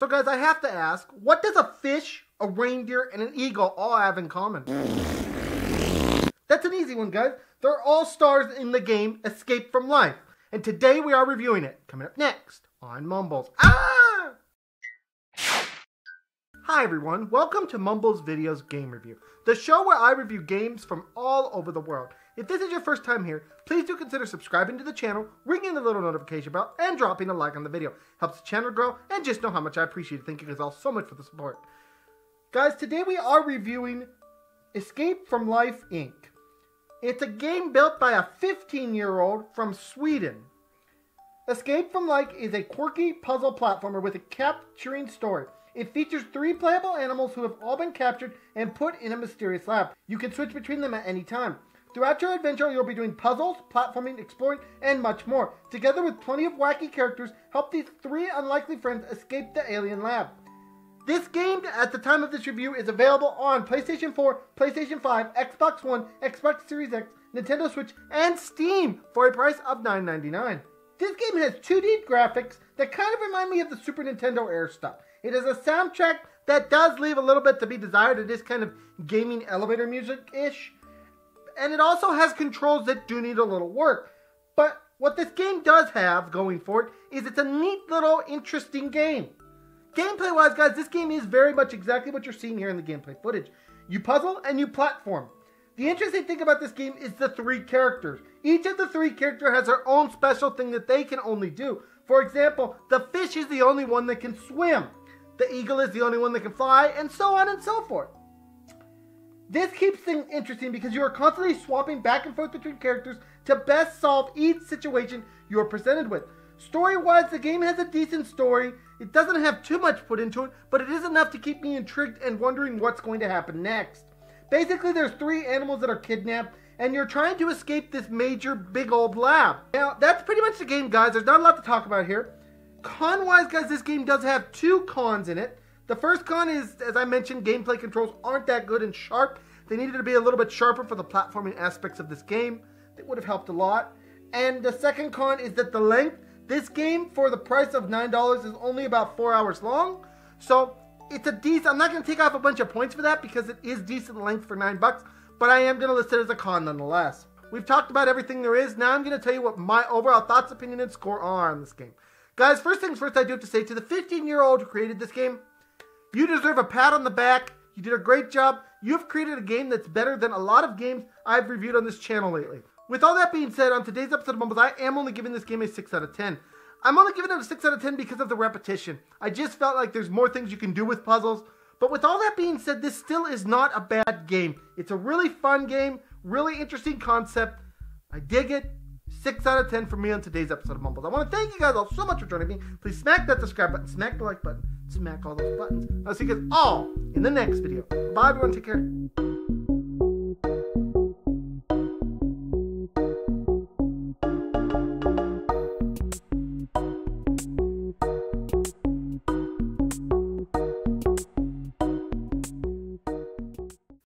So guys, I have to ask, what does a fish, a reindeer, and an eagle all have in common? That's an easy one, guys. They're all stars in the game Escape from Life. And today we are reviewing it. Coming up next on Mumbles. Ah! Hi everyone, welcome to MumblesVideos Game Review, the show where I review games from all over the world. If this is your first time here, please do consider subscribing to the channel, ringing the little notification bell, and dropping a like on the video. Helps the channel grow, and just know how much I appreciate it. Thank you guys all so much for the support. Guys, today we are reviewing Escape from Life, Inc. It's a game built by a 15-year-old from Sweden. Escape from Life is a quirky puzzle platformer with a capturing story. It features 3 playable animals who have all been captured and put in a mysterious lab. You can switch between them at any time. Throughout your adventure, you'll be doing puzzles, platforming, exploring, and much more. Together with plenty of wacky characters, help these 3 unlikely friends escape the alien lab. This game, at the time of this review, is available on PlayStation 4, PlayStation 5, Xbox One, Xbox Series X, Nintendo Switch, and Steam for a price of $9.99. This game has 2D graphics that kind of remind me of the Super Nintendo era stuff. It has a soundtrack that does leave a little bit to be desired. It is kind of gaming elevator music-ish. And it also has controls that do need a little work. But what this game does have going for it is it's a neat little interesting game. Gameplay-wise, guys, this game is very much exactly what you're seeing here in the gameplay footage. You puzzle and you platform. The interesting thing about this game is the 3 characters. Each of the 3 characters has their own special thing that they can only do. For example, the fish is the only one that can swim. The eagle is the only one that can fly, and so on and so forth. This keeps things interesting because you are constantly swapping back and forth between characters to best solve each situation you are presented with. Story-wise, the game has a decent story. It doesn't have too much put into it, but it is enough to keep me intrigued and wondering what's going to happen next. Basically, there's 3 animals that are kidnapped, and you're trying to escape this major big old lab. Now, that's pretty much the game, guys. There's not a lot to talk about here. Con-wise, guys, this game does have 2 cons in it. The first con is, as I mentioned, gameplay controls aren't that good and sharp. They needed to be a little bit sharper for the platforming aspects of this game. That would have helped a lot. And the second con is that the length. This game, for the price of $9, is only about 4 hours long. So, it's a decent... I'm not going to take off a bunch of points for that because it is decent length for $9, but I am going to list it as a con nonetheless. We've talked about everything there is. Now I'm going to tell you what my overall thoughts, opinion, and score are on this game. Guys, first things first, I do have to say to the 15-year-old who created this game, you deserve a pat on the back. You did a great job. You've created a game that's better than a lot of games I've reviewed on this channel lately. With all that being said, on today's episode of Mumbles, I am only giving this game a 6 out of 10. I'm only giving it a 6 out of 10 because of the repetition. I just felt like there's more things you can do with puzzles. But with all that being said, this still is not a bad game. It's a really fun game, really interesting concept. I dig it. 6 out of 10 for me on today's episode of Mumbles. I want to thank you guys all so much for joining me. Please smack that subscribe button, smack the like button, smack all those buttons. I'll see you guys all in the next video. Bye everyone, take care.